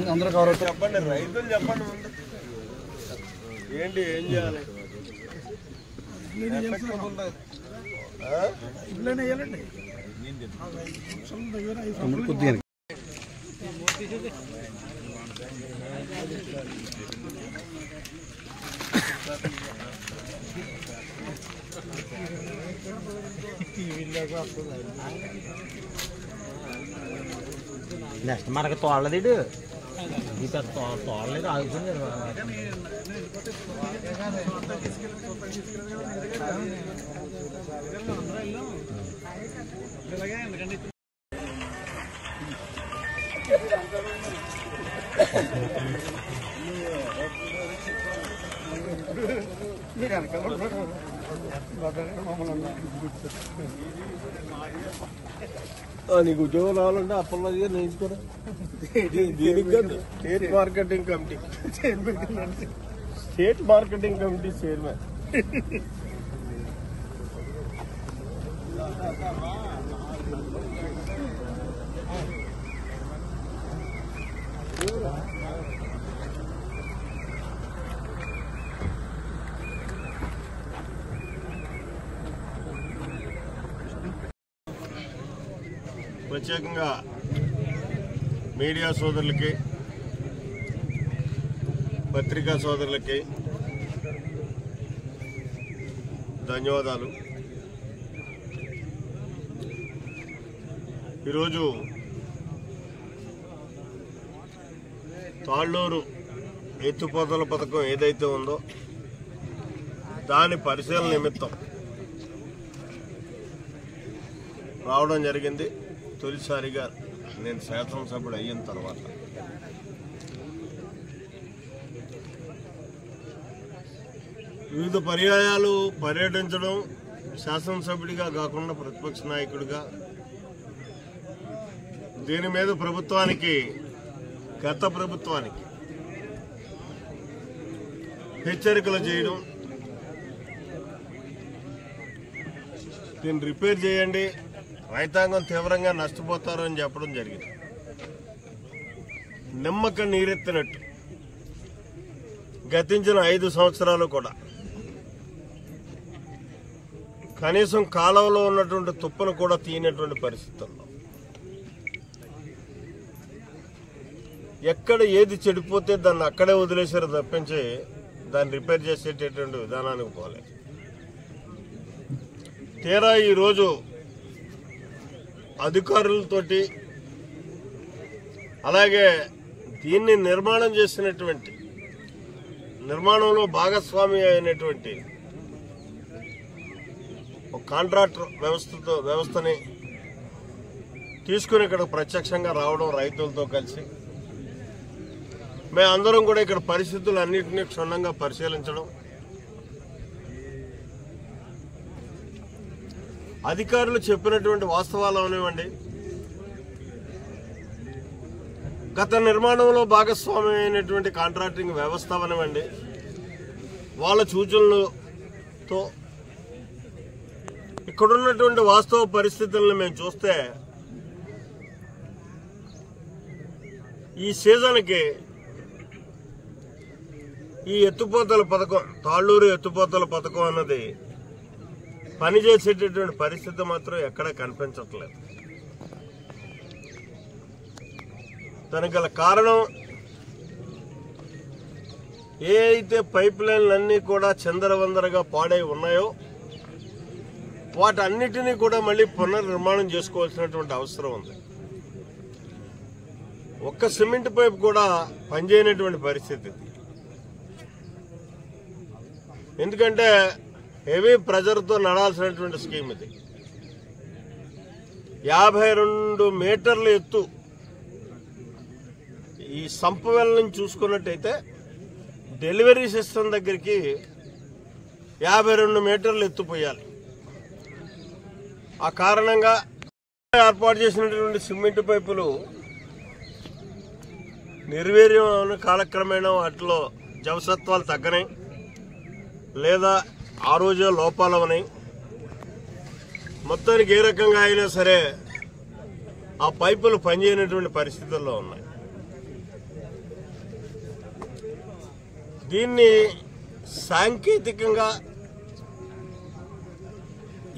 అందరూ కవర్ చెప్పండి, రైతులు చెప్పండి ఏంటి ఏం చేయాలి? కొద్దిగా నెక్స్ట్ మనకి తోడలేదు తోడలేదు ఆగుతుంది నీకు ఉద్యోగం రావాలంటే అప్పట్లో నేర్చుకోరా. దీనికి స్టేట్ మార్కెటింగ్ కమిటీ చైర్మన్. ప్రత్యేకంగా మీడియా సోదరులకి, పత్రికా సోదరులకి ధన్యవాదాలు. ఈరోజు తాళ్ళూరు ఎత్తిపోతల పథకం ఏదైతే ఉందో దాని పరిశీలన నిమిత్తం రావడం జరిగింది. తొలిసారిగా నేను శాసనసభ్యుడు అయిన తర్వాత వివిధ పర్యాయాలు పర్యటించడం, శాసనసభ్యుడిగా కాకుండా ప్రతిపక్ష నాయకుడిగా దీని మీద ప్రభుత్వానికి, గత ప్రభుత్వానికి హెచ్చరికలు చేయడం, దీన్ని రిపేర్ చేయండి, రైతాంగం తీవ్రంగా నష్టపోతారు అని చెప్పడం జరిగింది. నిమ్మక నీరెత్తినట్టు గతించిన 5 సంవత్సరాలు కూడా కనీసం కాలువలో ఉన్నటువంటి తుప్పను కూడా తీయనటువంటి పరిస్థితుల్లో, ఎక్కడ ఏది చెడిపోతే దాన్ని అక్కడే వదిలేశారు తప్పించి దాన్ని రిపేర్ చేసేటటువంటి విధానానికి పోలేదు. తీరా ఈరోజు అధికారులతోటి, అలాగే దీన్ని నిర్మాణం చేసినటువంటి, నిర్మాణంలో భాగస్వామి అయినటువంటి ఒక కాంట్రాక్టర్ వ్యవస్థని తీసుకుని ఇక్కడ ప్రత్యక్షంగా రావడం, రైతులతో కలిసి మేమందరం కూడా ఇక్కడ పరిస్థితులన్నింటినీ క్షుణ్ణంగా పరిశీలించడం, అధికారులు చెప్పినటువంటి వాస్తవాలు అవనివ్వండి, గత నిర్మాణంలో భాగస్వామి అయినటువంటి కాంట్రాక్టింగ్ వ్యవస్థ అవనివ్వండి, వాళ్ళ సూచనలతో ఇక్కడున్నటువంటి వాస్తవ పరిస్థితులను మేము చూస్తే ఈ సీజన్కి ఈ ఎత్తిపోతల పథకం, తాళ్ళూరు ఎత్తిపోతల పథకం అన్నది పనిచేసేటటువంటి పరిస్థితి మాత్రం ఎక్కడా కనిపించట్లేదు. దానికి గల కారణం, ఏ అయితే పైప్ లైన్లన్నీ కూడా చిందరవందరగా పాడై ఉన్నాయో వాటన్నిటినీ కూడా మళ్ళీ పునర్నిర్మాణం చేసుకోవాల్సినటువంటి అవసరం ఉంది. ఒక్క సిమెంట్ పైప్ కూడా పనిచేయనటువంటి పరిస్థితి. ఎందుకంటే హెవీ ప్రెజర్తో నడాల్సినటువంటి స్కీమ్ ఇది. 52 మీటర్ల ఎత్తు ఈ సంపవెల్ నుంచి చూసుకున్నట్టయితే డెలివరీ సిస్టమ్ దగ్గరికి 52 మీటర్లు ఎత్తుపోయాలి. ఆ కారణంగా ఏర్పాటు చేసినటువంటి సిమెంట్ పైపులు నిర్వీర్యం కాలక్రమేణా వాటిలో జవసత్వాలు తగ్గనాయి లేదా ఆ రోజే లోపాలవనాయి. మొత్తానికి ఏ రకంగా అయినా సరే ఆ పైపులు పనిచేయనటువంటి పరిస్థితుల్లో ఉన్నాయి. దీన్ని సాంకేతికంగా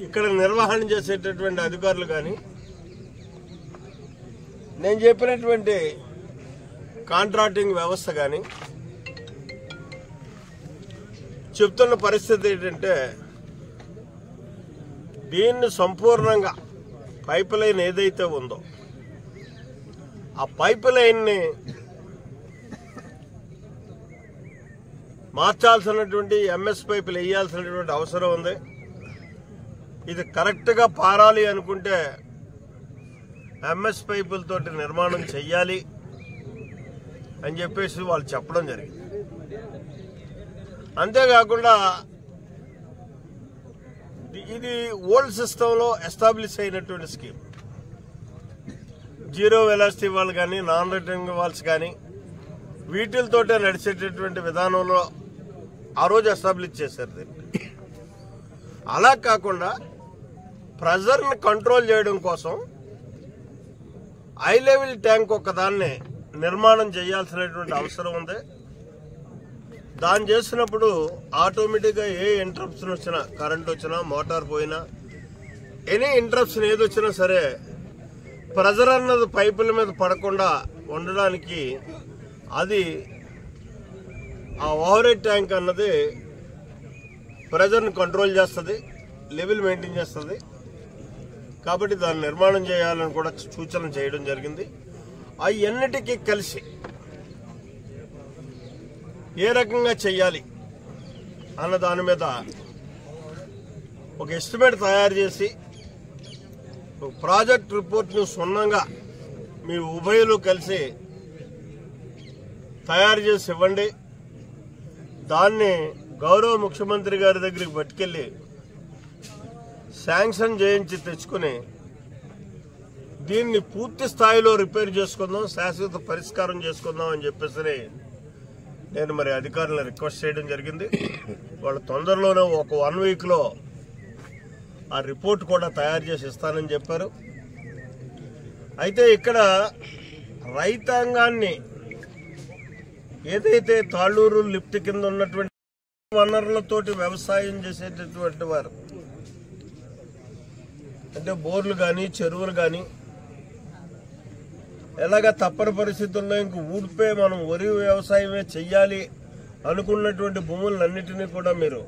ఇక్కడ నిర్వహణ చేసేటటువంటి అధికారులు కానీ నేను చెప్పినటువంటి కాంట్రాక్టింగ్ వ్యవస్థ కానీ చెప్తున్న పరిస్థితి ఏంటంటే దీన్ని సంపూర్ణంగా పైప్ లైన్ ఏదైతే ఉందో ఆ పైప్ లైన్ని మార్చాల్సినటువంటి ఎంఎస్ పైపులు వేయాల్సినటువంటి అవసరం ఉంది. ఇది కరెక్ట్గా పారాలి అనుకుంటే ఎంఎస్ పైపులతోటి నిర్మాణం చెయ్యాలి అని చెప్పేసి వాళ్ళు చెప్పడం జరిగింది. అంతేకాకుండా ఇది ఓల్డ్ సిస్టంలో ఎస్టాబ్లిష్ అయినటువంటి స్కీమ్. జీరో వెలాసిటీ వాల్ కానీ నాన్ రిటర్నింగ్ వాల్స్ కానీ వీటితోటే నడిచేటటువంటి విధానంలో ఆ రోజు ఎస్టాబ్లిష్ చేశారు దీన్ని. అలా కాకుండా ప్రెజర్ని కంట్రోల్ చేయడం కోసం హై లెవెల్ ట్యాంక్ ఒకదాన్ని నిర్మాణం చేయాల్సినటువంటి అవసరం ఉంది. దాన్ని చేసినప్పుడు ఆటోమేటిక్గా ఏ ఇంటరప్షన్ వచ్చినా, కరెంట్ వచ్చినా, మోటార్ పోయినా, ఎనీ ఇంటరప్షన్ ఏదొచ్చినా సరే ప్రెజర్ అన్నది పైపుల మీద పడకుండా ఉండడానికి అది ఆ ఓవర్ హెడ్ ట్యాంక్ అన్నది ప్రెజర్ని కంట్రోల్ చేస్తుంది, లెవెల్ మెయింటైన్ చేస్తుంది. కాబట్టి దాన్ని నిర్మాణం చేయాలని కూడా సూచన చేయడం జరిగింది. అవన్నిటికీ కలిసి ఏ రకంగా చెయ్యాలి అన్న దాని మీద ఒక ఎస్టిమేట్ తయారు చేసి ప్రాజెక్ట్ రిపోర్ట్ను సున్నంగా మీ ఉభయులు కలిసి తయారు చేసి ఇవ్వండి. దాన్ని గౌరవ ముఖ్యమంత్రి గారి దగ్గరికి పట్టుకెళ్లి శాంక్షన్ చేయించి తెచ్చుకుని దీన్ని పూర్తి స్థాయిలో రిపేర్ చేసుకుందాం, శాశ్వత పరిష్కారం చేసుకుందాం అని చెప్పేసి నేను మరి అధికారులను రిక్వెస్ట్ చేయడం జరిగింది. వాళ్ళు తొందరలోనే ఒక 1 వీక్లో ఆ రిపోర్ట్ కూడా తయారు చేసి ఇస్తానని చెప్పారు. అయితే ఇక్కడ రైతాంగాన్ని ఏదైతే తాళ్ళూరు లిఫ్ట్ కింద ఉన్నటువంటి వనరులతోటి వ్యవసాయం చేసేటటువంటి వారు అంటే బోర్లు కానీ చెరువులు కానీ ఎలాగ తప్పని పరిస్థితుల్లో ఇంక ఊడిపే మనం వరి వ్యవసాయమే చెయ్యాలి అనుకున్నటువంటి భూములన్నిటినీ కూడా మీరు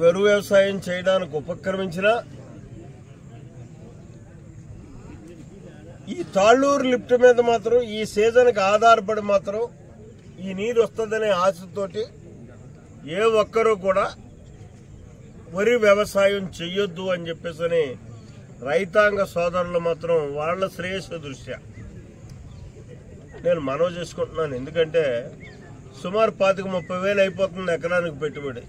వరి వ్యవసాయం చేయడానికి ఉపక్రమించినా ఈ తాళ్ళూరు లిఫ్ట్ మీద మాత్రం ఈ సీజన్కి ఆధారపడి మాత్రం ఈ నీరు వస్తుందనే ఆశతోటి ఏ ఒక్కరూ కూడా వరి వ్యవసాయం చెయ్యొద్దు అని చెప్పేసి రైతాంగ సోదరులు మాత్రం వాళ్ళ శ్రేయస్సు దృష్ట్యా నేను మనవి చేసుకుంటున్నాను. ఎందుకంటే సుమారు 25-30 వేలు అయిపోతుంది ఎకరానికి పెట్టుబడి.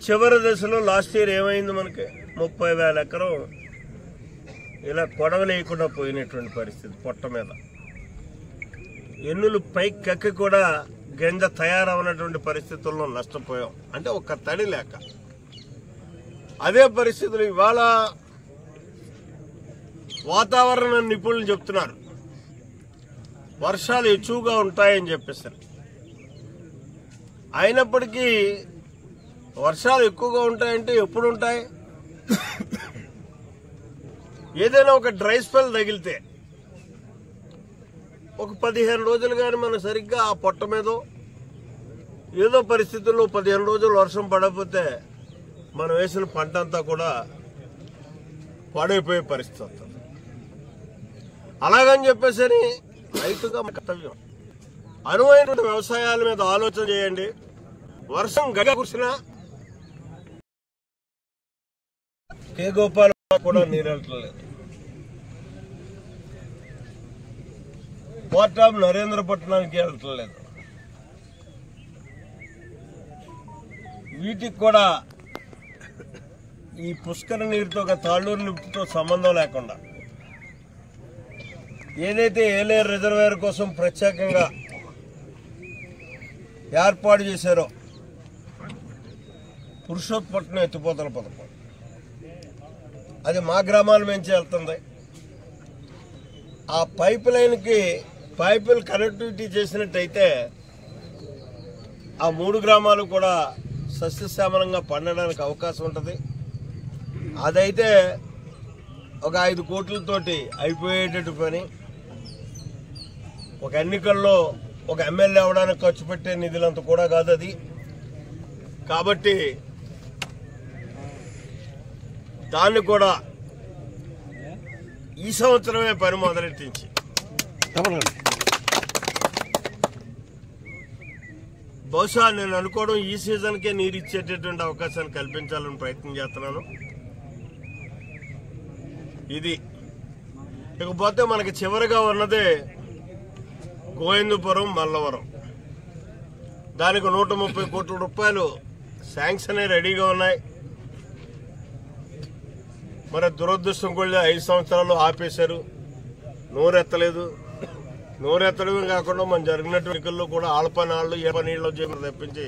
చివరి దశలో లాస్ట్ ఇయర్ ఏమైంది, మనకి 30,000 ఎకరం ఇలా కొడవలేయకుండా పోయినటువంటి పరిస్థితి. పొట్ట మీద ఎన్నులు పైకి కూడా గింజ తయారవనటువంటి పరిస్థితుల్లో నష్టపోయాం. అంటే ఒక్క తడి లేక. అదే పరిస్థితులు ఇవాళ వాతావరణ నిపుణులు చెప్తున్నారు వర్షాలు ఎక్కువగా ఉంటాయని చెప్పేసి. అయినప్పటికీ వర్షాలు ఎక్కువగా ఉంటాయంటే ఎప్పుడు ఉంటాయి? ఏదైనా ఒక డ్రై స్పెల్ తగిలితే ఒక 15 రోజులు కానీ మనం సరిగ్గా ఆ పొట్ట మీదో ఏదో పరిస్థితుల్లో 15 రోజులు వర్షం పడకపోతే మనం వేసిన పంట అంతా కూడా పాడైపోయే పరిస్థితి వస్తుంది. అలాగని చెప్పేసి రైతుగా కర్తవ్యం అనువైన వ్యవసాయాల మీద ఆలోచన చేయండి. వర్షం గట్టిగా కురిసినా కే గోపాల కూడా నీరెళ్ళట్లేదు. పోర్ట్ ఆఫ్ నరేంద్రపట్నానికి వెళ్ళట్లేదు. వీటికి కూడా ఈ పుష్కర నీరుతో ఒక తాళ్ళూరు లిఫ్ట్తో సంబంధం లేకుండా ఏదైతే ఏలేరు రిజర్వాయర్ కోసం ప్రత్యేకంగా ఏర్పాటు చేశారో పురుషోత్పట్నం ఎత్తిపోతల పథకం, అది మా గ్రామాల నుంచి వెళ్తుంది. ఆ పైప్ లైన్కి పైపులు కనెక్టివిటీ చేసినట్టయితే ఆ 3 గ్రామాలు కూడా సస్యశ్యామలంగా పండడానికి అవకాశం ఉంటుంది. అదైతే ఒక 5 కోట్లతోటి అయిపోయేటట్టు పని. ఒక ఎన్నికల్లో ఒక ఎమ్మెల్యే అవడానికి ఖర్చు పెట్టే నిధులంత కూడా కాదు అది. కాబట్టి దాన్ని కూడా ఈ సంవత్సరమే పని మొదలెట్టించి బహుశా నేను అనుకోవడం ఈ సీజన్కే నీరు ఇచ్చేటటువంటి అవకాశాన్ని కల్పించాలని ప్రయత్నం చేస్తున్నాను. ఇది ఇకపోతే మనకి చివరిగా ఉన్నదే గోవిందపురం మల్లవరం. దానికి 130 కోట్ల రూపాయలు శాంక్షన్ అయి రెడీగా ఉన్నాయి. మరి దురదృష్టం కూడా 5 సంవత్సరాలు ఆపేశారు, నోరెత్తలేదు. నోరెత్తడమే కాకుండా మనం జరిగినటువంటి ఎన్నికల్లో కూడా ఆళ్పనాళ్ళు ఏ పనీళ్ళు తెప్పించి